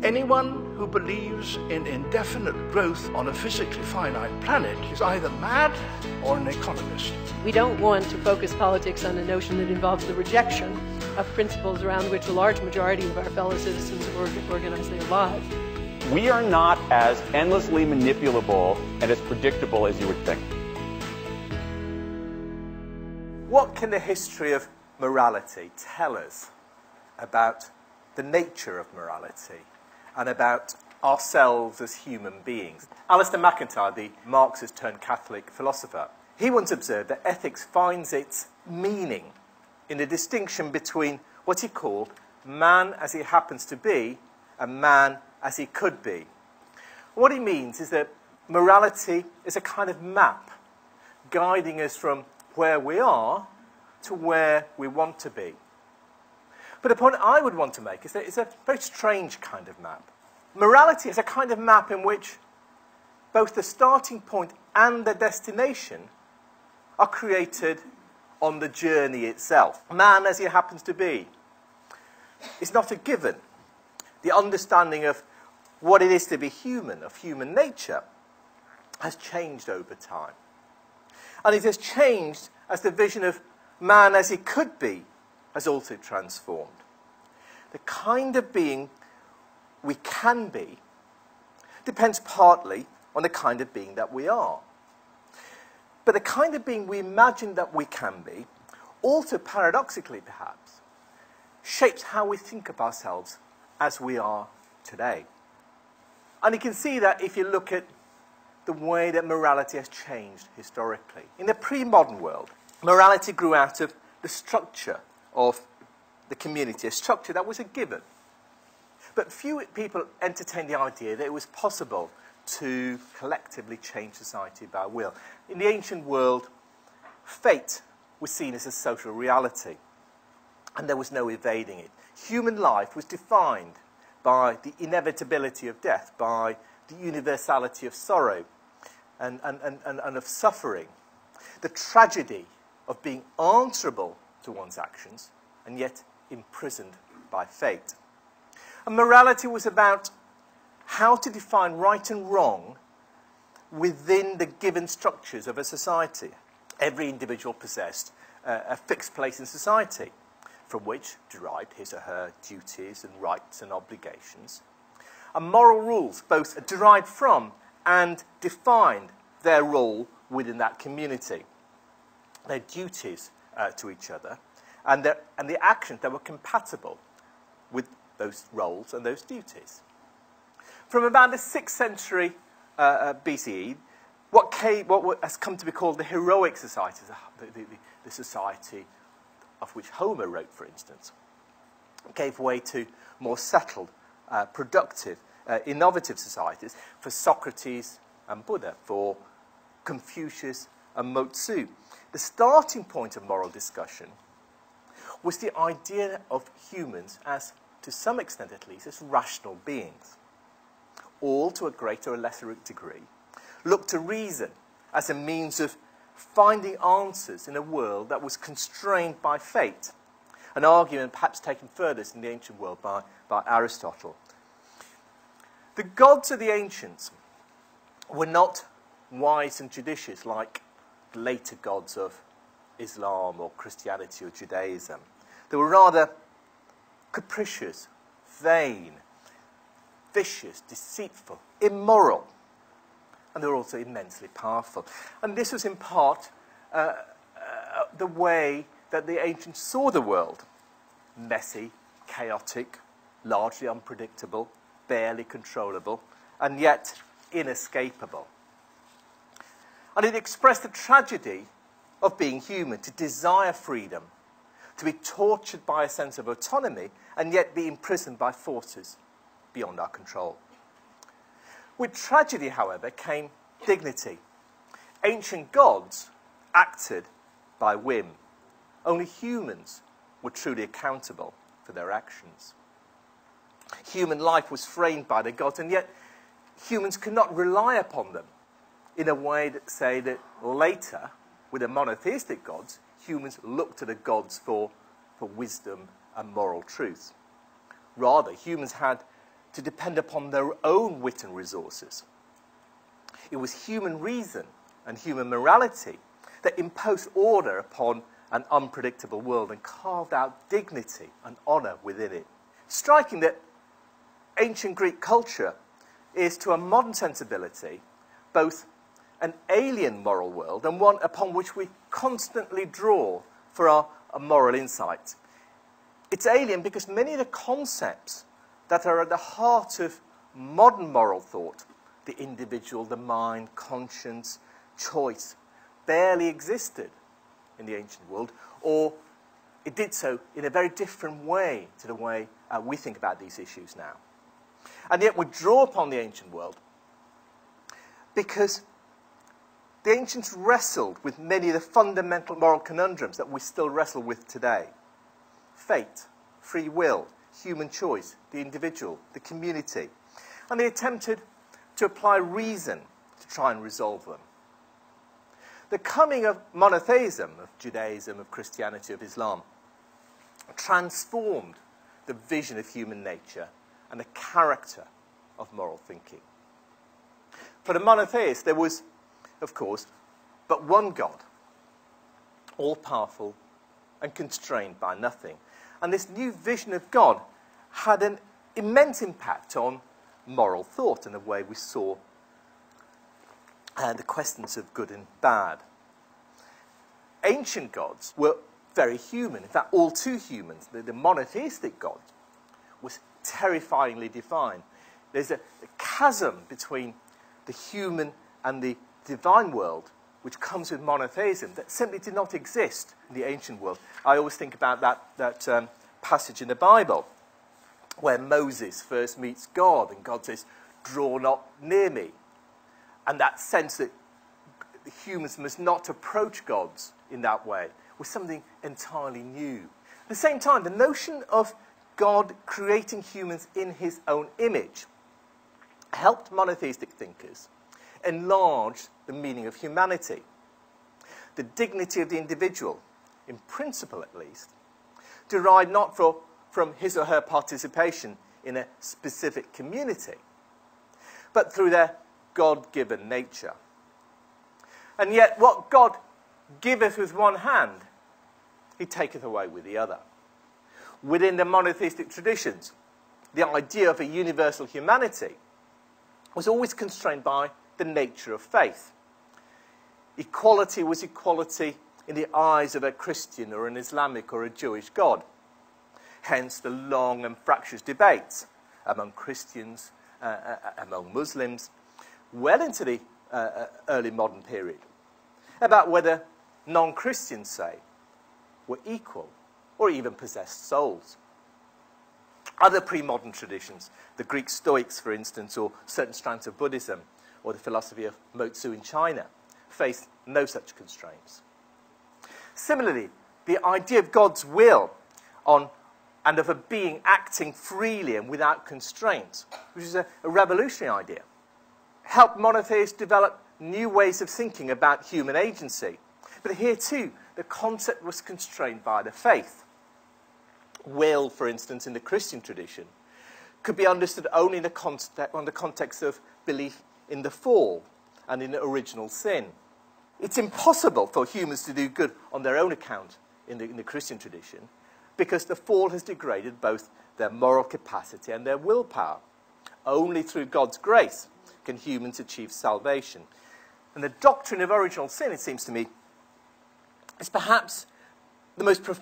Anyone who believes in indefinite growth on a physically finite planet is either mad or an economist. We don't want to focus politics on a notion that involves the rejection of principles around which a large majority of our fellow citizens organize their lives. We are not as endlessly manipulable and as predictable as you would think. What can the history of morality tell us about the nature of morality and about ourselves as human beings? Alistair MacIntyre, the Marxist-turned-Catholic philosopher, he once observed that ethics finds its meaning in the distinction between what he called man as he happens to be and man as he could be. What he means is that morality is a kind of map guiding us from where we are to where we want to be. But the point I would want to make is that it's a very strange kind of map. Morality is a kind of map in which both the starting point and the destination are created on the journey itself. Man as he happens to be is not a given. The understanding of what it is to be human, of human nature, has changed over time. And it has changed as the vision of man as he could be has also transformed. The kind of being we can be depends partly on the kind of being that we are. But the kind of being we imagine that we can be, also paradoxically perhaps, shapes how we think of ourselves as we are today. And you can see that if you look at the way that morality has changed historically. In the pre-modern world, morality grew out of the structure of the community, a structure that was a given. But few people entertained the idea that it was possible to collectively change society by will. In the ancient world, fate was seen as a social reality, and there was no evading it. Human life was defined by the inevitability of death, by the universality of sorrow and of suffering, the tragedy of being answerable to one's actions and yet imprisoned by fate. And morality was about how to define right and wrong within the given structures of a society. Every individual possessed a fixed place in society from which derived his or her duties and rights and obligations. And moral rules both derived from and defined their role within that community, their duties to each other, and the actions that were compatible with those roles and those duties. From about the 6th century BCE, what has come to be called the heroic society, the society of which Homer wrote, for instance, gave way to more settled, productive, innovative societies for Socrates and Buddha, for Confucius and Mo Tzu. The starting point of moral discussion was the idea of humans as, to some extent at least, as rational beings. All, to a greater or lesser degree, looked to reason as a means of finding answers in a world that was constrained by fate, an argument perhaps taken furthest in the ancient world by Aristotle. The gods of the ancients were not wise and judicious like the later gods of Islam or Christianity or Judaism. They were rather capricious, vain, vicious, deceitful, immoral, and they were also immensely powerful. And this was in part the way that the ancients saw the world: messy, chaotic, largely unpredictable, barely controllable, and yet inescapable. And it expressed the tragedy of being human, to desire freedom, to be tortured by a sense of autonomy, and yet be imprisoned by forces beyond our control. With tragedy, however, came dignity. Ancient gods acted by whim. Only humans were truly accountable for their actions. Human life was framed by the gods, and yet humans could not rely upon them in a way that, say, that later, with the monotheistic gods, humans looked to the gods for wisdom and moral truth. Rather, humans had to depend upon their own wit and resources. It was human reason and human morality that imposed order upon an unpredictable world and carved out dignity and honour within it. Striking that ancient Greek culture is, to a modern sensibility, both an alien moral world and one upon which we constantly draw for our moral insight. It's alien because many of the concepts that are at the heart of modern moral thought, the individual, the mind, conscience, choice, barely existed in the ancient world, or it did so in a very different way to the way we think about these issues now. And yet we draw upon the ancient world because the ancients wrestled with many of the fundamental moral conundrums that we still wrestle with today. Fate, free will, human choice, the individual, the community. And they attempted to apply reason to try and resolve them. The coming of monotheism, of Judaism, of Christianity, of Islam, transformed the vision of human nature and the character of moral thinking. For the monotheist, there was, of course, but one God, all-powerful and constrained by nothing. And this new vision of God had an immense impact on moral thought and the way we saw the questions of good and bad. Ancient gods were very human, in fact, all too human. The monotheistic God was terrifyingly divine. There's a chasm between the human and the divine world, which comes with monotheism, that simply did not exist in the ancient world. I always think about that passage in the Bible where Moses first meets God and God says, "Draw not near me." And that sense that humans must not approach gods in that way was something entirely new. At the same time, the notion of God creating humans in his own image helped monotheistic thinkers enlarge the meaning of humanity. The dignity of the individual, in principle at least, derived not from his or her participation in a specific community, but through their God-given nature. And yet what God giveth with one hand, he taketh away with the other. Within the monotheistic traditions, the idea of a universal humanity was always constrained by the nature of faith. Equality was equality in the eyes of a Christian or an Islamic or a Jewish God. Hence the long and fractious debates among Christians, among Muslims, well into the early modern period, about whether non-Christians, say, were equal or even possessed souls. Other pre-modern traditions, the Greek Stoics, for instance, or certain strands of Buddhism, or the philosophy of Mo Tzu in China, faced no such constraints. Similarly, the idea of God's will and of a being acting freely and without constraints, which is a revolutionary idea, helped monotheists develop new ways of thinking about human agency. But here too, the concept was constrained by the faith. Will, for instance, in the Christian tradition, could be understood only in the context of belief in the fall and in original sin. It's impossible for humans to do good on their own account in the Christian tradition, because the fall has degraded both their moral capacity and their willpower. Only through God's grace can humans achieve salvation. And the doctrine of original sin, it seems to me, is perhaps the most profound